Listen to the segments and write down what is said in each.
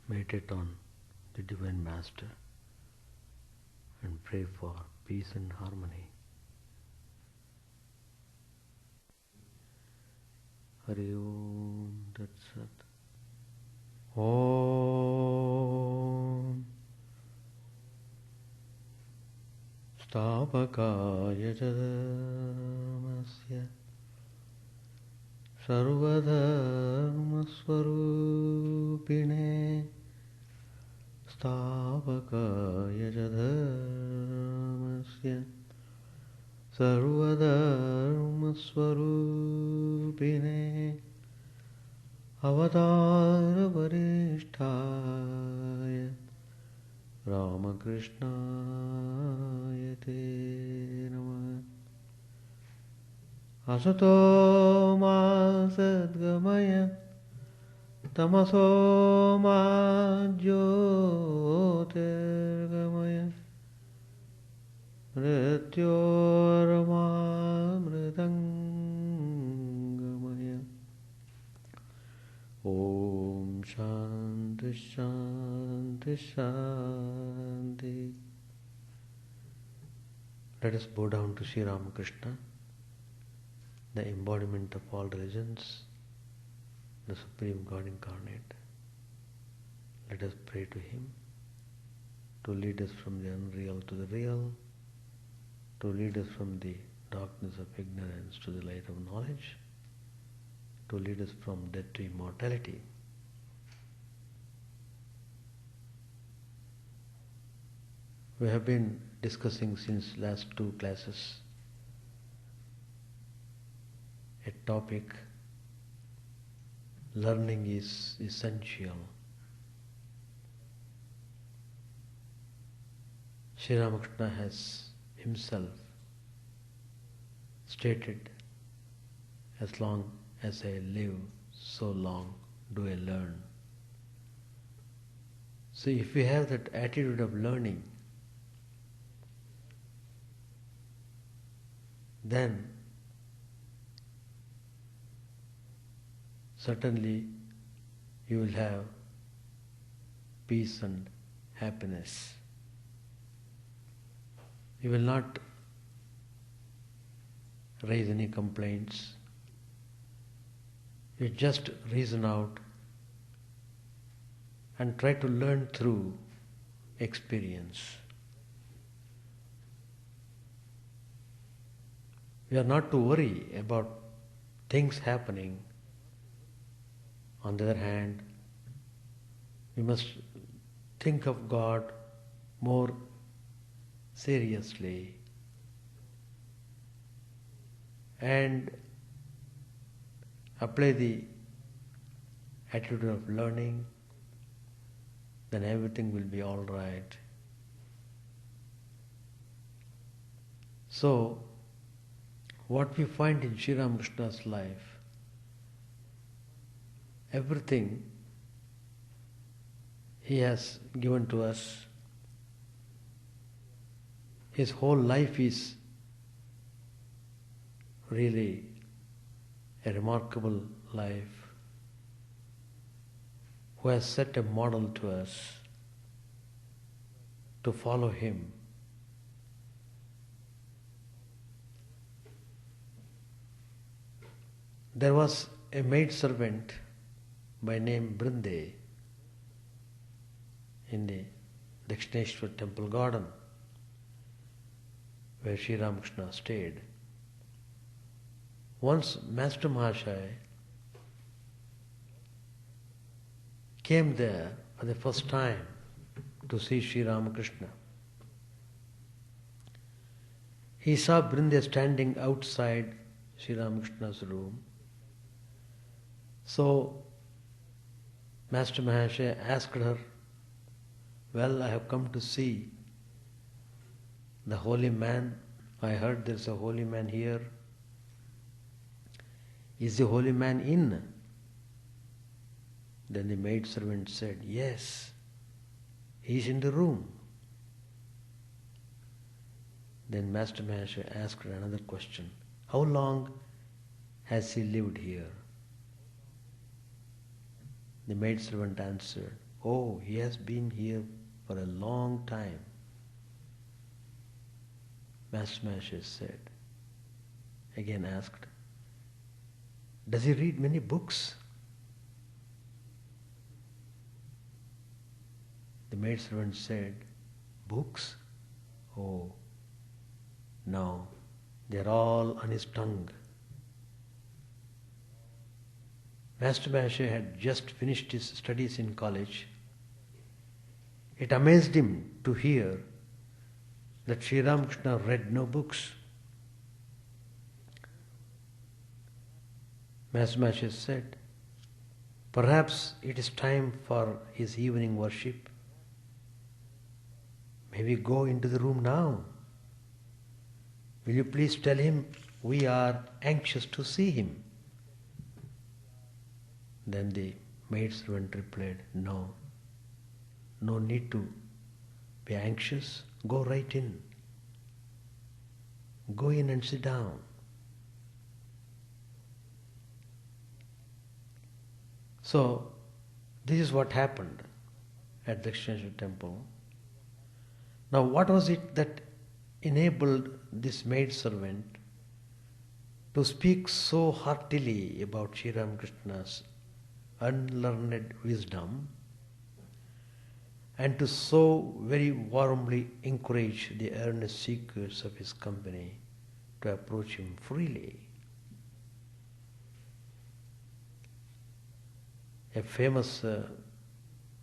meditate on the Divine Master and pray for peace and harmony. Hari Om Tat Sat. Om Stapakaya Jadamasya Sarvadharma Swarupine Stapakaya Jadamasya Sarvadharma Swarupine Avatara Varishtaya Ramakrishna Te Namah. Asato ma sadgamaya tamaso ma jyotirgamaya mrityorma mritangamaya. Om Shanti Shanti Shanti. Let us bow down to Sri Ramakrishna, the embodiment of all religions, the Supreme God Incarnate. Let us pray to Him to lead us from the unreal to the real, to lead us from the darkness of ignorance to the light of knowledge, to lead us from death to immortality. We have been discussing since last two classes a topic: learning is essential. Sri Ramakrishna has himself stated, as long as I live, so long do I learn. So if we have that attitude of learning, then certainly you will have peace and happiness. You will not raise any complaints. You just reason out and try to learn through experience. We are not to worry about things happening. On the other hand, we must think of God more seriously and apply the attitude of learning, then everything will be all right. So, what we find in Sri Ramakrishna's life, everything he has given to us. His whole life is really a remarkable life, who has set a model to us to follow him. There was a maidservant by name Brinde in the Dakshineshwar temple garden where Sri Ramakrishna stayed. Once Master Mahashaya came there for the first time to see Sri Ramakrishna. He saw Brinde standing outside Sri Ramakrishna's room. So Master Mahashaya asked her, "Well, I have come to see the holy man. I heard there is a holy man here. Is the holy man in?" Then the maidservant said, "Yes, he is in the room." Then Master Mahashaya asked her another question. "How long has he lived here?" The maidservant answered, Oh, he has been here for a long time. Master Mahesh said, again asked, does he read many books? The maidservant said, books? Oh, no, they are all on his tongue. Master Mahesh had just finished his studies in college. It amazed him to hear that Sri Ramakrishna read no books. Master Mahesh said, perhaps it is time for his evening worship. May we go into the room now? Will you please tell him we are anxious to see him? Then the maidservant replied, no need to be anxious. Go right in. Go in and sit down. So, this is what happened at the Dakshineshwar temple. Now, what was it that enabled this maidservant to speak so heartily about Sri Ramakrishna's unlearned wisdom and to so very warmly encourage the earnest seekers of his company to approach him freely? A famous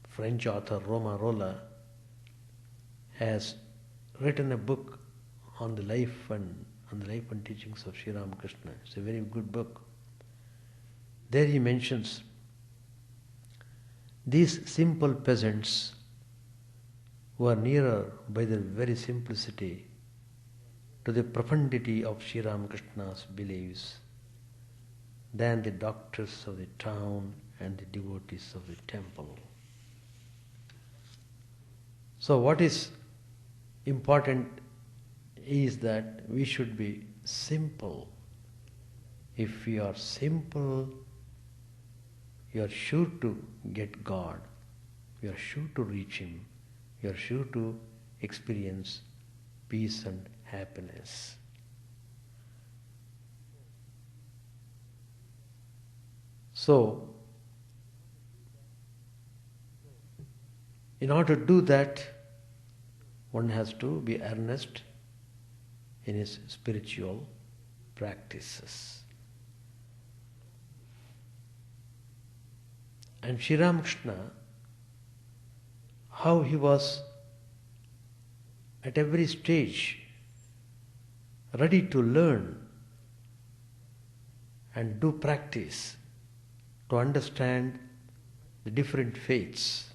French author, Romain Rolland, has written a book on the life and teachings of Sri Ramakrishna. It's a very good book. There he mentions these simple peasants who are nearer by their very simplicity to the profundity of Sri Ramakrishna's beliefs than the doctors of the town and the devotees of the temple. So what is important is that we should be simple. If we are simple, you are sure to get God. You are sure to reach Him. You are sure to experience peace and happiness. So, in order to do that, one has to be earnest in his spiritual practices. And Sri Ramakrishna, how he was at every stage ready to learn and do practice to understand the different faiths.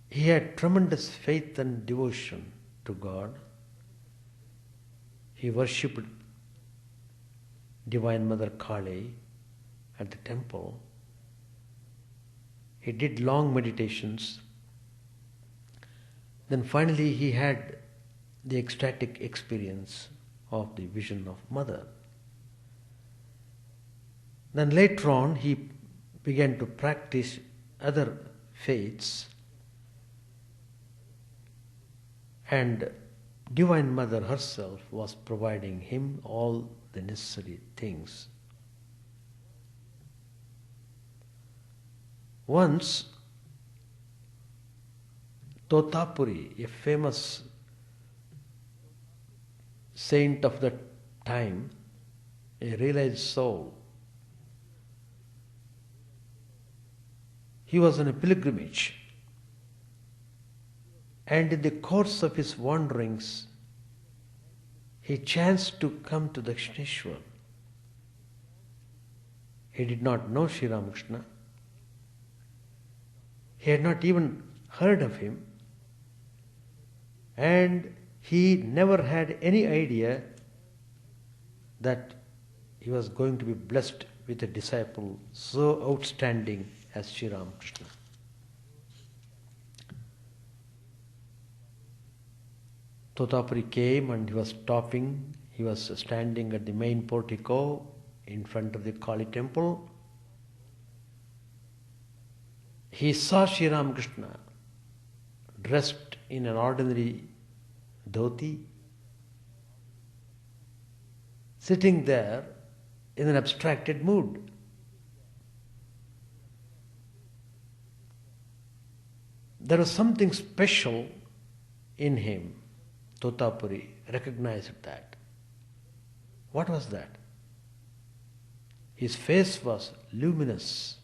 He had tremendous faith and devotion to God. He worshipped Divine Mother Kali at the temple. He did long meditations. Then finally he had the ecstatic experience of the vision of Mother. Then later on he began to practice other faiths, and Divine Mother herself was providing him all the necessary things. Once, Totapuri, a famous saint of that time, a realized soul, he was on a pilgrimage, and in the course of his wanderings, he chanced to come to Dakshineshwar. He did not know Sri Ramakrishna. He had not even heard of him, and he never had any idea that he was going to be blessed with a disciple so outstanding as Sri Ramakrishna. Totapuri came and he was stopping. He was standing at the main portico in front of the Kali temple. he saw Sri Ramakrishna dressed in an ordinary dhoti, sitting there in an abstracted mood. There was something special in him. Totapuri recognized that. What was that? His face was luminous.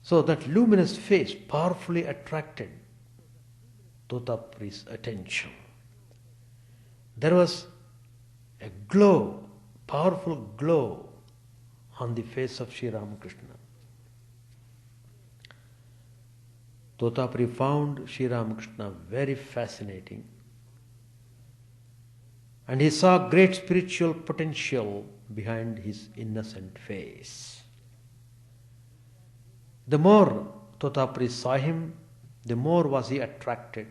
So that luminous face powerfully attracted Totapuri's attention. There was a glow, powerful glow on the face of Sri Ramakrishna. Totapuri found Sri Ramakrishna very fascinating, and he saw great spiritual potential behind his innocent face. The more Totapuri saw him, the more was he attracted.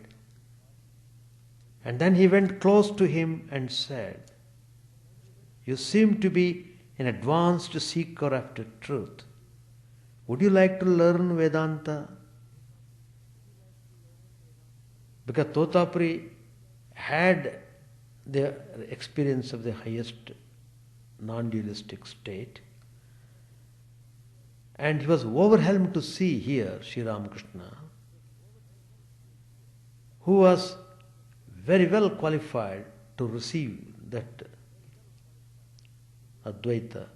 And then he went close to him and said, "You seem to be an advanced seeker after truth. Would you like to learn Vedanta?" Because Totapuri had the experience of the highest non-dualistic state, and he was overwhelmed to see here Sri Ramakrishna, who was very well qualified to receive that Advaita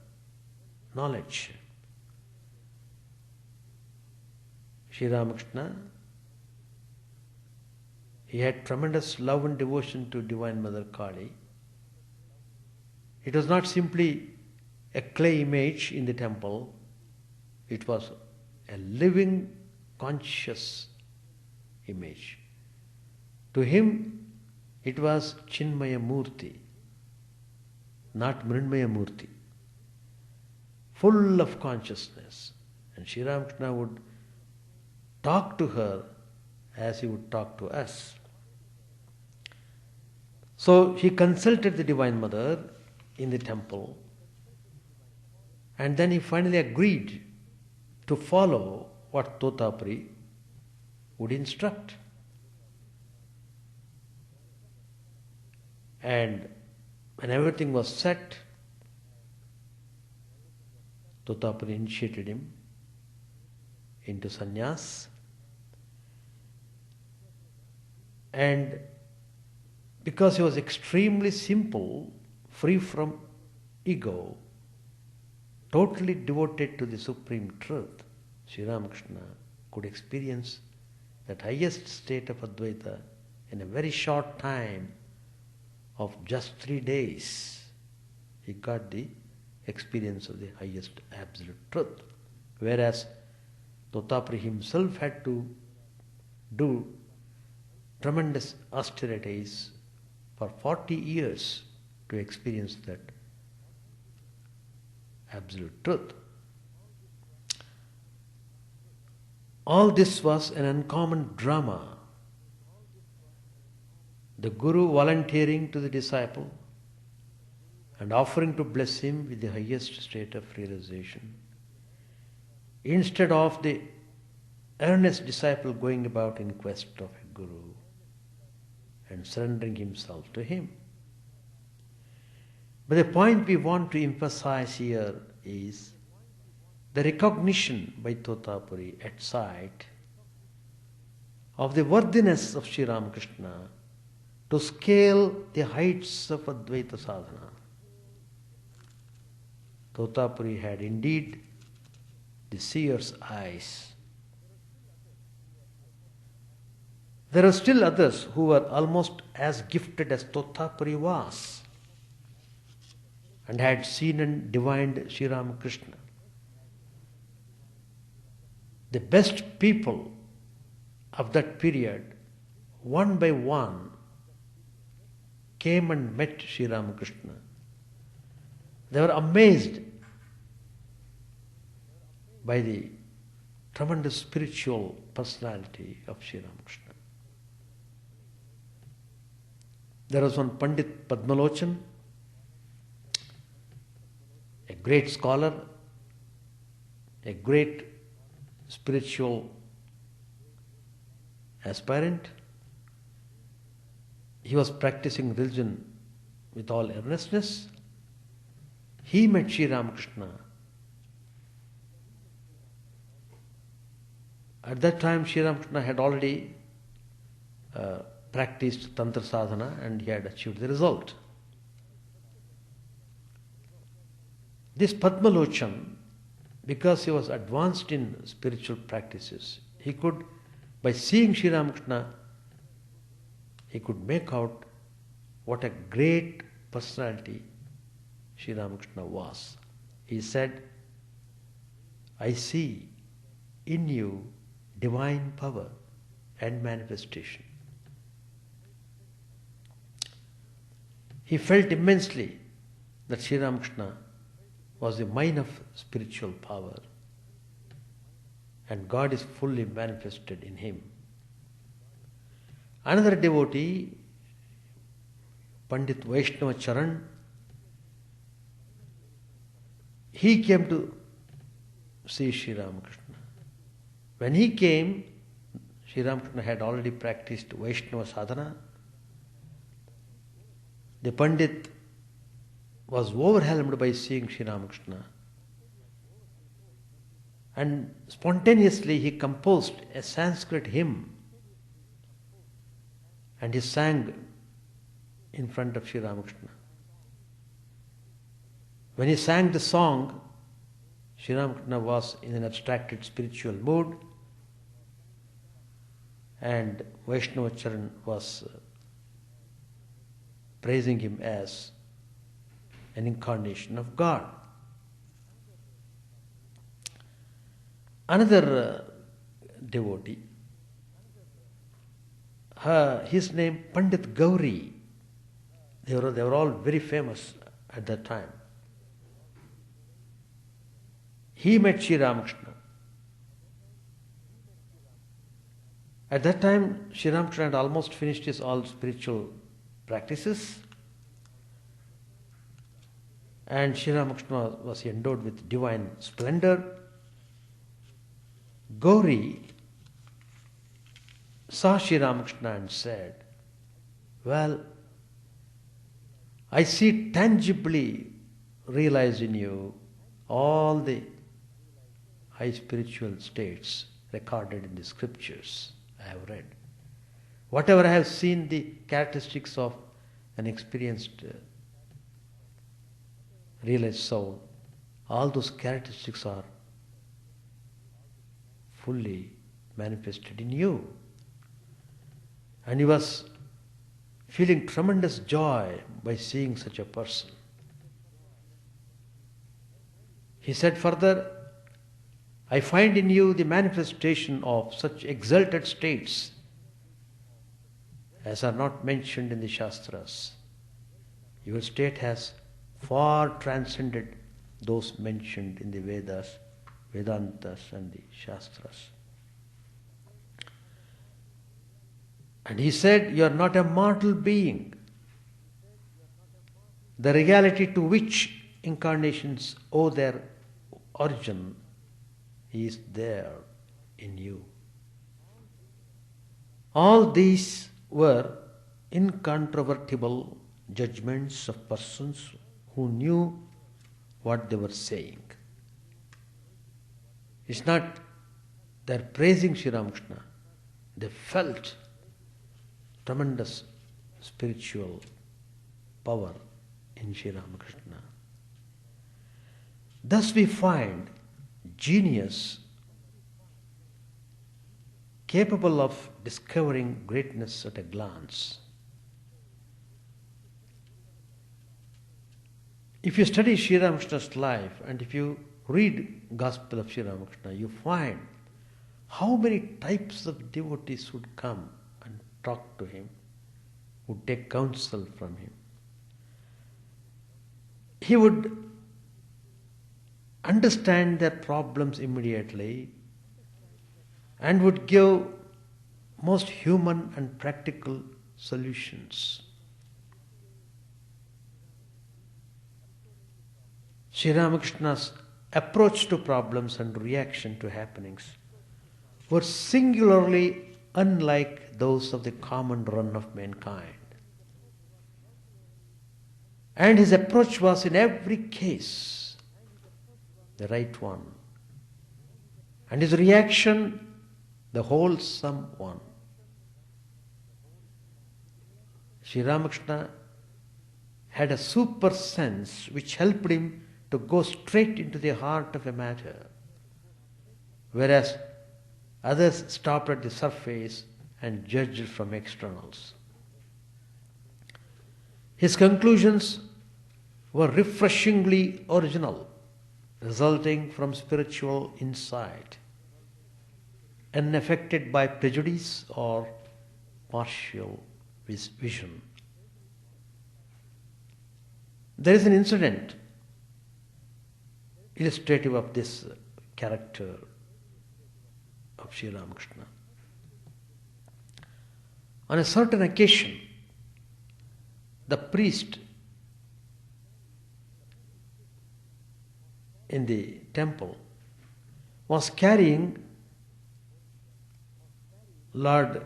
knowledge. Sri Ramakrishna, he had tremendous love and devotion to Divine Mother Kali. It was not simply a clay image in the temple, it was a living, conscious image. To him, it was Chinmaya Murti, not Mrinmaya Murti, full of consciousness. And Sri Ramakrishna would talk to her as he would talk to us. So he consulted the Divine Mother in the temple, and then he finally agreed to follow what Totapuri would instruct. And when everything was set, Totapuri initiated him into sannyas. And because he was extremely simple, free from ego, totally devoted to the Supreme Truth, Sri Ramakrishna could experience that highest state of Advaita in a very short time of just 3 days. He got the experience of the highest absolute truth. Whereas Totapuri himself had to do tremendous austerities for 40 years to experience that absolute truth. All this was an uncommon drama. The Guru volunteering to the disciple and offering to bless him with the highest state of realization, instead of the earnest disciple going about in quest of a Guru and surrendering himself to him. But the point we want to emphasize here is the recognition by Totapuri at sight of the worthiness of Sri Ramakrishna to scale the heights of Advaita sadhana. Totapuri had indeed the seer's eyes. There are still others who were almost as gifted as Totapuri was and had seen and divined Sri Ramakrishna. The best people of that period, one by one, came and met Sri Ramakrishna. They were amazed by the tremendous spiritual personality of Sri Ramakrishna. There was one Pandit Padmalochan, a great scholar, a great spiritual aspirant. He was practicing religion with all earnestness. He met Sri Ramakrishna. At that time, Sri Ramakrishna had already practiced Tantra Sadhana and he had achieved the result. This Padmalochan, because he was advanced in spiritual practices, he could, by seeing Sri Ramakrishna, he could make out what a great personality Sri Ramakrishna was. He said, I see in you divine power and manifestation. He felt immensely that Sri Ramakrishna was the mine of spiritual power and God is fully manifested in him. Another devotee, Pandit Vaishnava Charan, he came to see Sri Ramakrishna. When he came, Sri Ramakrishna had already practiced Vaishnava sadhana. The Pandit was overwhelmed by seeing Sri Ramakrishna. And spontaneously he composed a Sanskrit hymn and he sang in front of Sri Ramakrishna. When he sang the song, Sri Ramakrishna was in an abstracted spiritual mood and Vaishnava Charan was praising him as an incarnation of God. Another devotee, his name Pandit Gauri. They were all very famous at that time. He met Sri Ramakrishna. At that time, Sri Ramakrishna had almost finished his all spiritual practices. And Sri Ramakrishna was endowed with divine splendor. Gauri saw Sri Ramakrishna and said, well, I see tangibly realized in you all the high spiritual states recorded in the scriptures I have read. Whatever I have seen, the characteristics of an experienced realized soul, all those characteristics are fully manifested in you. And he was feeling tremendous joy by seeing such a person. He said further, I find in you the manifestation of such exalted states as are not mentioned in the Shastras. Your state has far transcended those mentioned in the Vedas, Vedantas and the Shastras. And he said, you are not a mortal being. The reality to which incarnations owe their origin is there in you. All these were incontrovertible judgments of persons who knew what they were saying. It's not they're praising Sri Ramakrishna. They felt tremendous spiritual power in Sri Ramakrishna. Thus we find genius capable of discovering greatness at a glance. If you study Sri Ramakrishna's life and if you read Gospel of Sri Ramakrishna, you find how many types of devotees would come and talk to him, would take counsel from him. He would understand their problems immediately and would give most human and practical solutions. Sri Ramakrishna's approach to problems and reaction to happenings were singularly unlike those of the common run of mankind. And his approach was in every case the right one, and his reaction the wholesome one. Sri Ramakrishna had a super sense which helped him to go straight into the heart of a matter, whereas others stopped at the surface and judged from externals. His conclusions were refreshingly original, resulting from spiritual insight, unaffected by prejudice or partial vision. There is an incident illustrative of this character of Sri Ramakrishna. On a certain occasion, the priest in the temple was carrying Lord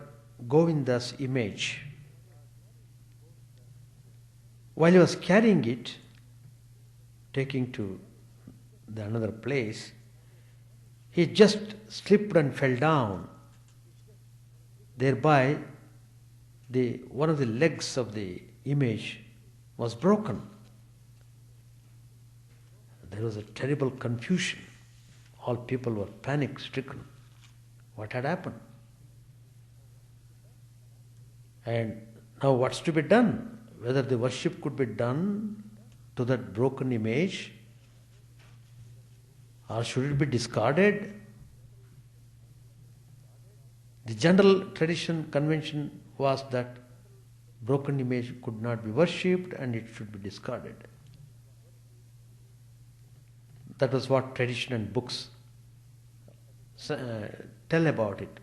Govinda's image. While he was carrying it, taking to another place, he just slipped and fell down. Thereby, one of the legs of the image was broken. There was a terrible confusion. All people were panic-stricken. What had happened? And now what's to be done? Whether the worship could be done to that broken image, or should it be discarded? The general tradition, convention was that broken image could not be worshipped and it should be discarded. That was what tradition and books tell about it.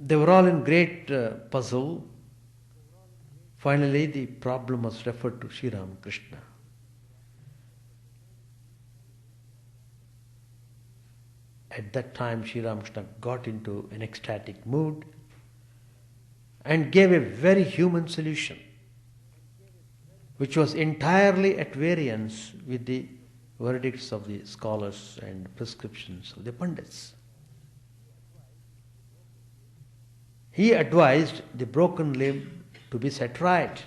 They were all in great puzzle. Finally, the problem was referred to Sri Ramakrishna. At that time, Sri Ramakrishna got into an ecstatic mood and gave a very human solution, which was entirely at variance with the verdicts of the scholars and prescriptions of the Pandits. He advised the broken limb to be set right,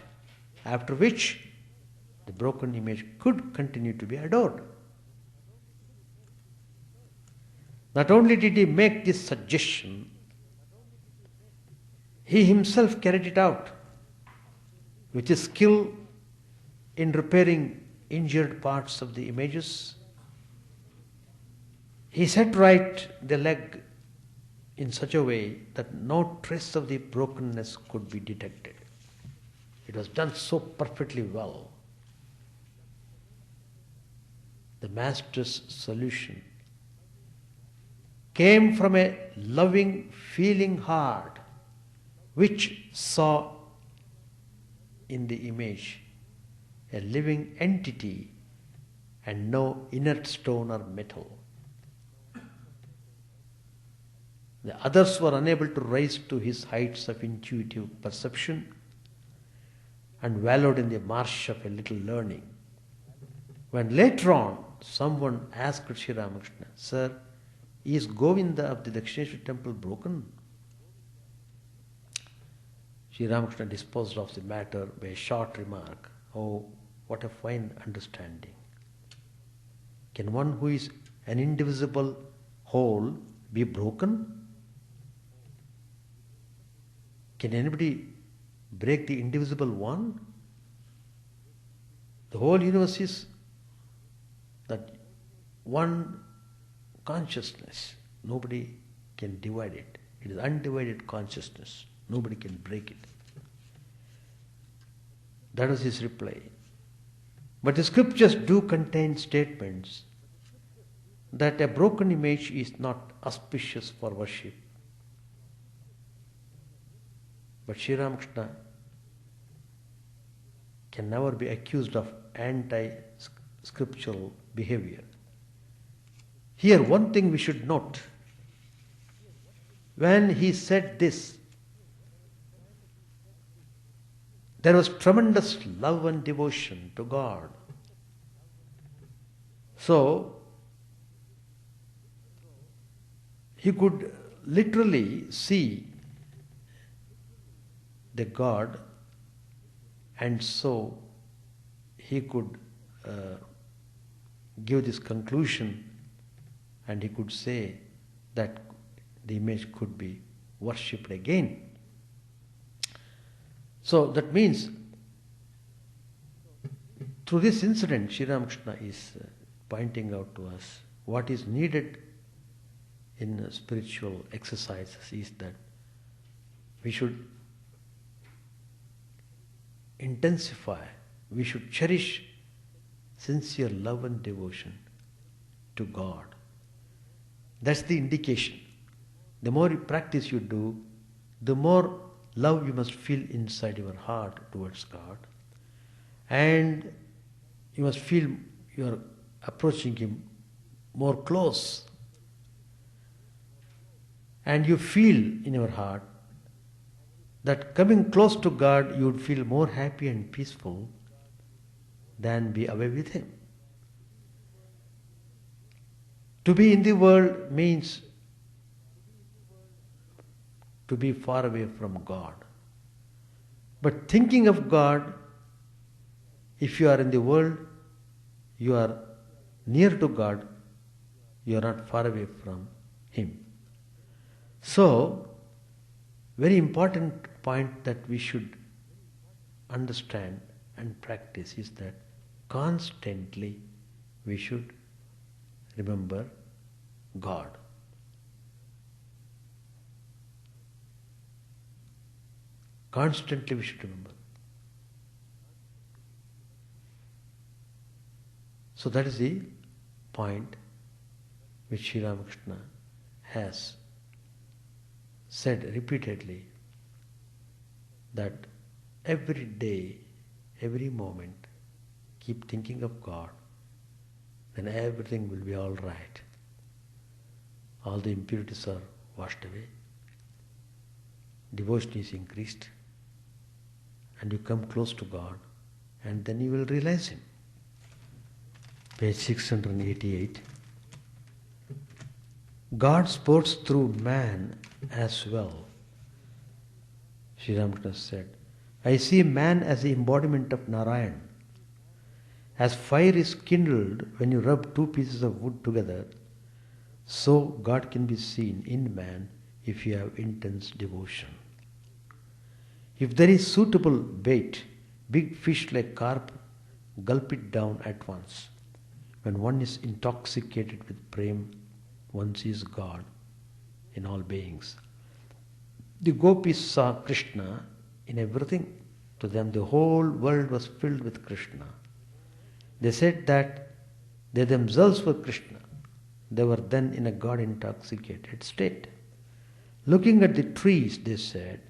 after which the broken image could continue to be adored. Not only did he make this suggestion, he himself carried it out with his skill in repairing injured parts of the images. He set right the leg in such a way that no trace of the brokenness could be detected. It was done so perfectly well. The Master's solution came from a loving, feeling heart which saw in the image a living entity and no inert stone or metal. The others were unable to rise to his heights of intuitive perception and wallowed in the marsh of a little learning. When later on someone asked Sri Ramakrishna, "Sir, is Govinda of the Dakshineshwar temple broken?" Sri Ramakrishna disposed of the matter by a short remark. "Oh, what a fine understanding. Can one who is an indivisible whole be broken? Can anybody break the indivisible one? The whole universe is that one consciousness. Nobody can divide it. It is undivided consciousness. Nobody can break it." That was his reply. But the scriptures do contain statements that a broken image is not auspicious for worship. But Sri Ramakrishna can never be accused of anti-scriptural behavior. Here, one thing we should note. When he said this, there was tremendous love and devotion to God. So, he could literally see the God, and so he could give this conclusion, and he could say that the image could be worshipped again. So that means through this incident, Sri Ramakrishna is pointing out to us what is needed in spiritual exercises is that we should intensify, we should cherish sincere love and devotion to God. That's the indication. The more practice you do, the more love you must feel inside your heart towards God. And you must feel you are approaching Him more close. And you feel in your heart that coming close to God, you would feel more happy and peaceful than be away with Him. To be in the world means to be far away from God. But thinking of God, if you are in the world, you are near to God, you are not far away from Him. So, very important point that we should understand and practice is that constantly we should remember God. Constantly we should remember. So that is the point which Sri Ramakrishna has said repeatedly, that every day, every moment, keep thinking of God, then everything will be all right. All the impurities are washed away, devotion is increased, and you come close to God, and then you will realize Him. Page 688. God sports through man as well. Sri Ramakrishna said, I see man as the embodiment of Narayan. As fire is kindled when you rub two pieces of wood together, so God can be seen in man if you have intense devotion. If there is suitable bait, big fish like carp gulp it down at once. When one is intoxicated with prema, one sees God in all beings. The gopis saw Krishna in everything. To them the whole world was filled with Krishna. They said that they themselves were Krishna. They were then in a God-intoxicated state. Looking at the trees, they said,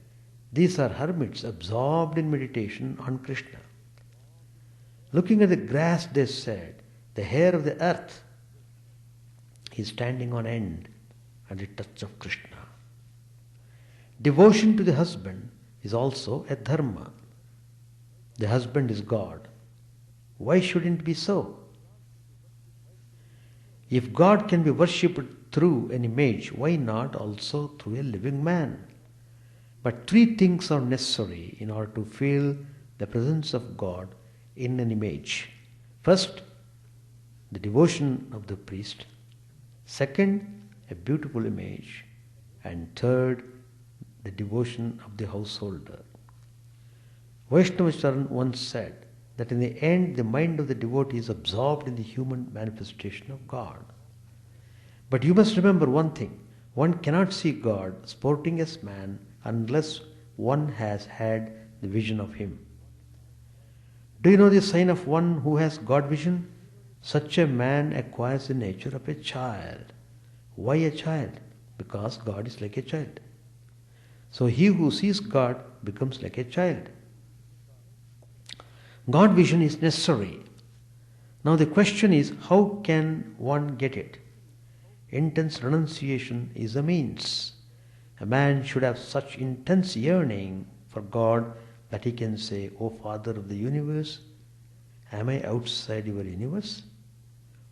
these are hermits absorbed in meditation on Krishna. Looking at the grass, they said, the hair of the earth is standing on end at the touch of Krishna. Devotion to the husband is also a dharma. The husband is God. Why shouldn't it be so? If God can be worshipped through an image, why not also through a living man? But three things are necessary in order to feel the presence of God in an image. First, the devotion of the priest. Second, a beautiful image. And third, the devotion of the householder. Vaishnavacharan once said that in the end the mind of the devotee is absorbed in the human manifestation of God. But you must remember one thing, one cannot see God sporting as man unless one has had the vision of Him. Do you know the sign of one who has God vision? Such a man acquires the nature of a child. Why a child? Because God is like a child. So he who sees God becomes like a child. God vision is necessary. Now the question is, how can one get it? Intense renunciation is a means. A man should have such intense yearning for God that he can say, O Father of the universe, am I outside your universe?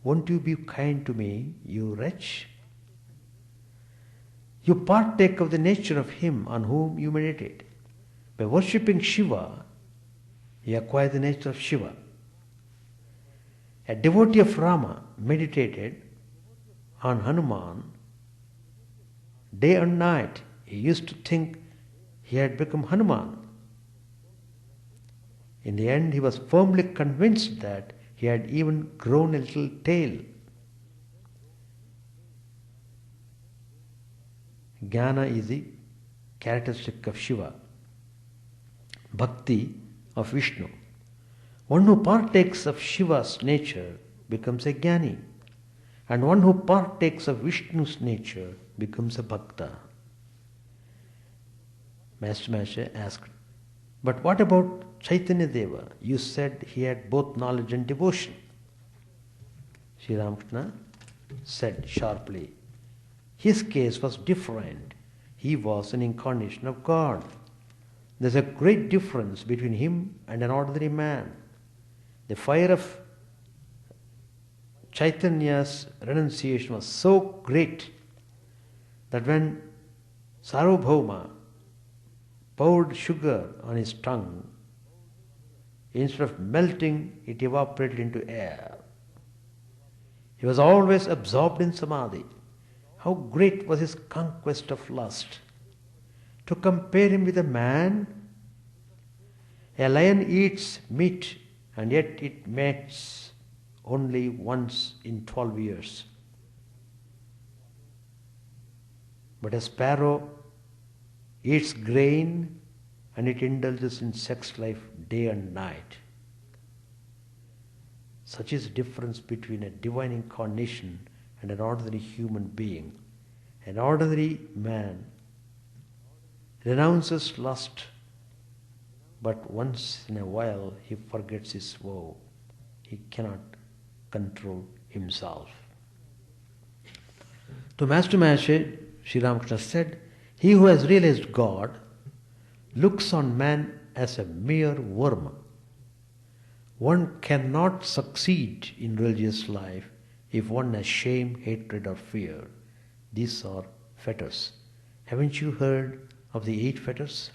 Won't you be kind to me, you wretch? You partake of the nature of him on whom you meditate. By worshipping Shiva, you acquire the nature of Shiva. A devotee of Rama meditated on Hanuman day and night. He used to think he had become Hanuman. In the end, he was firmly convinced that he had even grown a little tail. Jnana is the characteristic of Shiva. Bhakti of Vishnu. One who partakes of Shiva's nature becomes a Jnani, and one who partakes of Vishnu's nature becomes a Bhakta. Master asked, but what about Chaitanya Deva? You said he had both knowledge and devotion. Sri Ramakrishna said sharply, his case was different. He was an incarnation of God. There's a great difference between him and an ordinary man. The fire of Chaitanya's renunciation was so great that when Sarvabhauma poured sugar on his tongue, instead of melting, it evaporated into air. He was always absorbed in samadhi. How great was his conquest of lust! To compare him with a man, a lion eats meat and yet it mates only once in 12 years. But a sparrow eats grain and it indulges in sex life day and night. Such is the difference between a divine incarnation and an ordinary human being. An ordinary man renounces lust, but once in a while he forgets his woe. He cannot control himself. To Master Mahasaya, Sri Ramakrishna said, he who has realized God looks on man as a mere worm. One cannot succeed in religious life if one has shame, hatred or fear. These are fetters. Haven't you heard of the 8 fetters?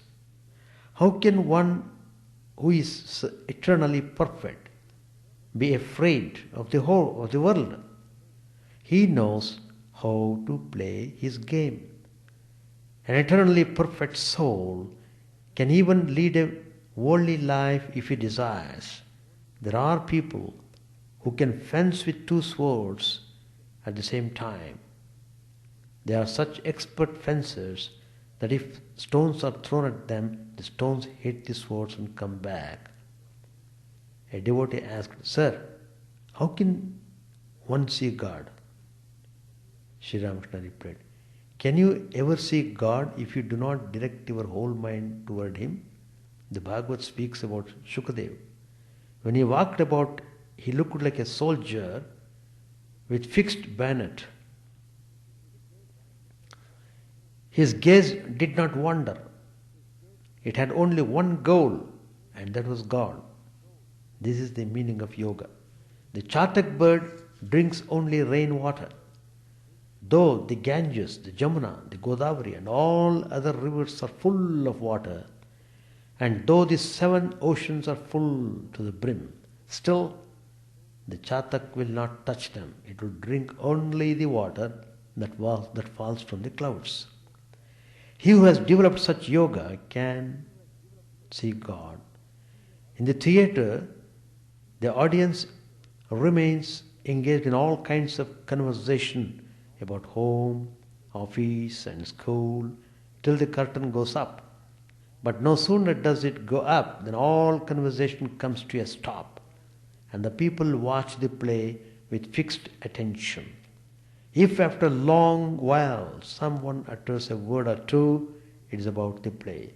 How can one who is eternally perfect be afraid of the whole of the world? He knows how to play his game. An eternally perfect soul can even lead a worldly life if he desires. There are people who can fence with 2 swords at the same time. They are such expert fencers that if stones are thrown at them, the stones hit the swords and come back. A devotee asked, Sir, how can one see God? Sri Ramakrishna replied, can you ever see God if you do not direct your whole mind toward Him? The Bhagavad speaks about Shukadev. When he walked about, he looked like a soldier with fixed bayonet. His gaze did not wander. It had only one goal, and that was God. This is the meaning of yoga. The Chatak bird drinks only rainwater. Though the Ganges, the Jamuna, the Godavari and all other rivers are full of water, and though the 7 oceans are full to the brim, still the Chatak will not touch them. It will drink only the water that falls from the clouds. He who has developed such yoga can see God. In the theatre, the audience remains engaged in all kinds of conversation about home, office and school till the curtain goes up. But no sooner does it go up than all conversation comes to a stop and the people watch the play with fixed attention. If after a long while someone utters a word or two, it is about the play.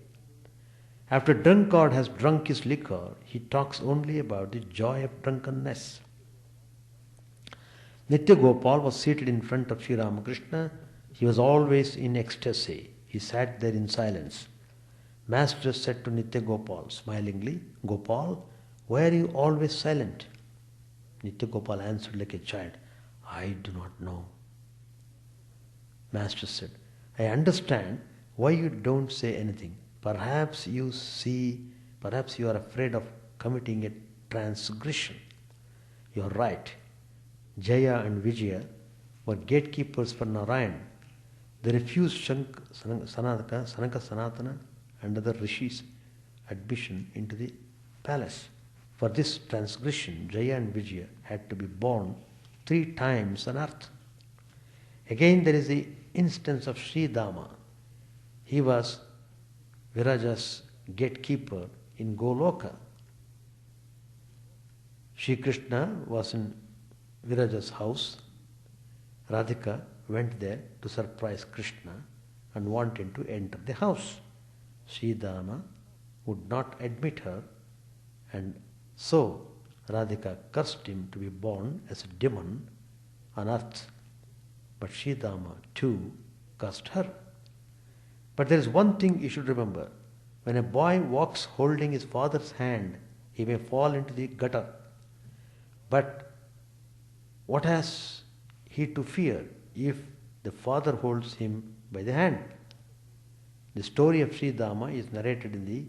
After drunkard has drunk his liquor, he talks only about the joy of drunkenness. Nitya Gopal was seated in front of Sri Ramakrishna. He was always in ecstasy. He sat there in silence. Master said to Nitya Gopal smilingly, Gopal, why are you always silent? Nitya Gopal answered like a child, I do not know. Master said, I understand why you don't say anything. Perhaps you are afraid of committing a transgression. You are right. Jaya and Vijaya were gatekeepers for Narayan. They refused Sanaka, Sanatana and other rishis admission into the palace. For this transgression, Jaya and Vijaya had to be born 3 times on earth. Again, there is the instance of Sri Dama. He was Viraja's gatekeeper in Goloka. Sri Krishna was in Viraja's house. Radhika went there to surprise Krishna and wanted to enter the house. Sri Dama would not admit her, and so Radhika cursed him to be born as a demon on earth. But Sri Dama too cursed her. But there is one thing you should remember. When a boy walks holding his father's hand, he may fall into the gutter. But what has he to fear if the father holds him by the hand? The story of Sri Dama is narrated in the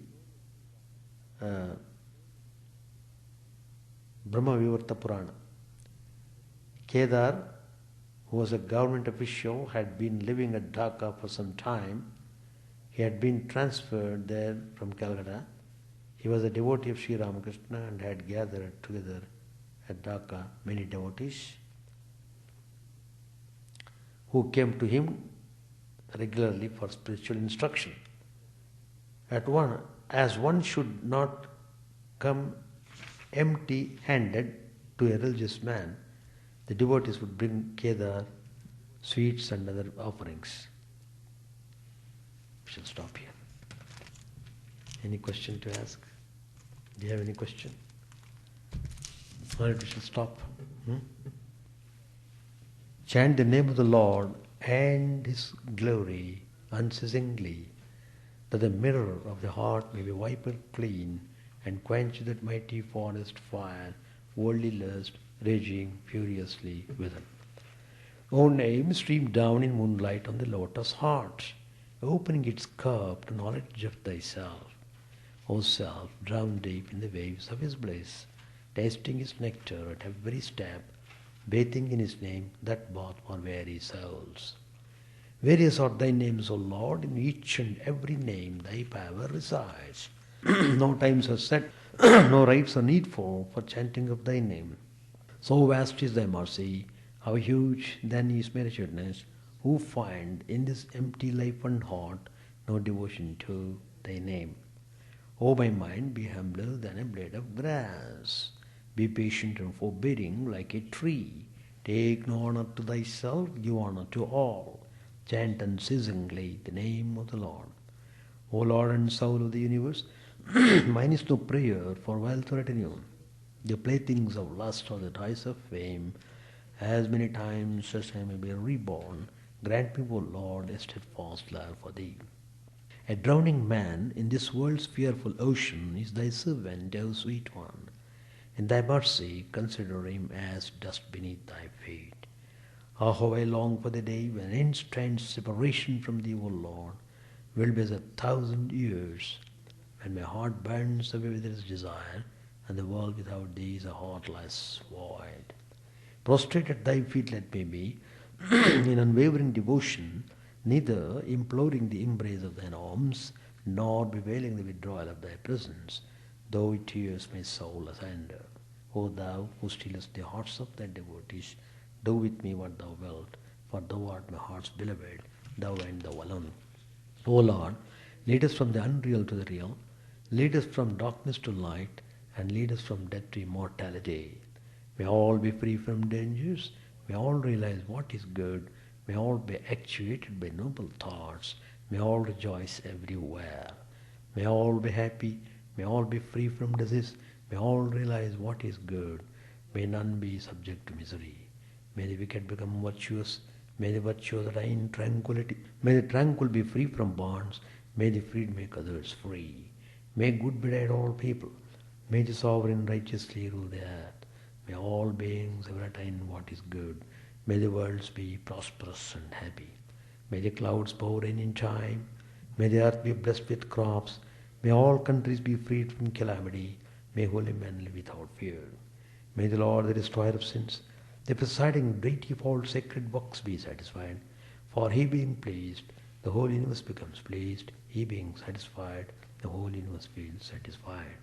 Brahma Vivarta Purana. Kedar, who was a government official, had been living at Dhaka for some time. He had been transferred there from Calcutta. He was a devotee of Sri Ramakrishna and had gathered together at Dhaka many devotees who came to him regularly for spiritual instruction. As one should not come empty-handed to a religious man, the devotees would bring Kedar, sweets and other offerings. We shall stop here. Any question to ask? Do you have any question? All right, we shall stop. Chant the name of the Lord and His glory unceasingly, that the mirror of the heart may be wiped clean and quench that mighty forest fire, worldly lust raging furiously within. O name, stream down in moonlight on the lotus heart, opening its cup to knowledge of thyself. O self, drowned deep in the waves of His bliss, tasting His nectar at every step, bathing in His name, that bath for weary souls. Various are thy names, O Lord, in each and every name thy power resides. No times are set, no rites are needful for chanting of thy name. So vast is thy mercy, how huge then is my wretchedness, who find in this empty life and heart no devotion to thy name. O my mind, be humbler than a blade of grass. Be patient and forbearing like a tree. Take no honor to thyself, give honor to all. Chant unceasingly the name of the Lord. O Lord and soul of the universe, mine is no prayer for wealth or retinue. The playthings of lust or the toys of fame, as many times as I may be reborn, grant me, O Lord, a steadfast love for thee. A drowning man in this world's fearful ocean is thy servant, O sweet one. In thy mercy, consider him as dust beneath thy feet. Ah, how I long for the day when instant separation from thee, O Lord, will be as 1,000 years, when my heart burns away with its desire, and the world without thee is a heartless void. Prostrate at thy feet let me be, in unwavering devotion, neither imploring the embrace of thine arms, nor bewailing the withdrawal of thy presence, though it tears my soul asunder. O thou who stealest the hearts of thy devotees, do with me what thou wilt, for thou art my heart's beloved, thou and thou alone. O Lord, lead us from the unreal to the real, lead us from darkness to light, and lead us from death to immortality. May all be free from dangers, may all realize what is good, may all be actuated by noble thoughts, may all rejoice everywhere. May all be happy. May all be free from disease. May all realize what is good. May none be subject to misery. May the wicked become virtuous. May the virtuous die in tranquility. May the tranquil be free from bonds. May the freed make others free. May good betide all people. May the sovereign righteously rule the earth. May all beings ever attain what is good. May the worlds be prosperous and happy. May the clouds pour rain in time. May the earth be blessed with crops. May all countries be freed from calamity. May holy men live without fear. May the Lord, the destroyer of sins, the presiding deity of all sacred works be satisfied. For he being pleased, the whole universe becomes pleased. He being satisfied, the whole universe feels satisfied.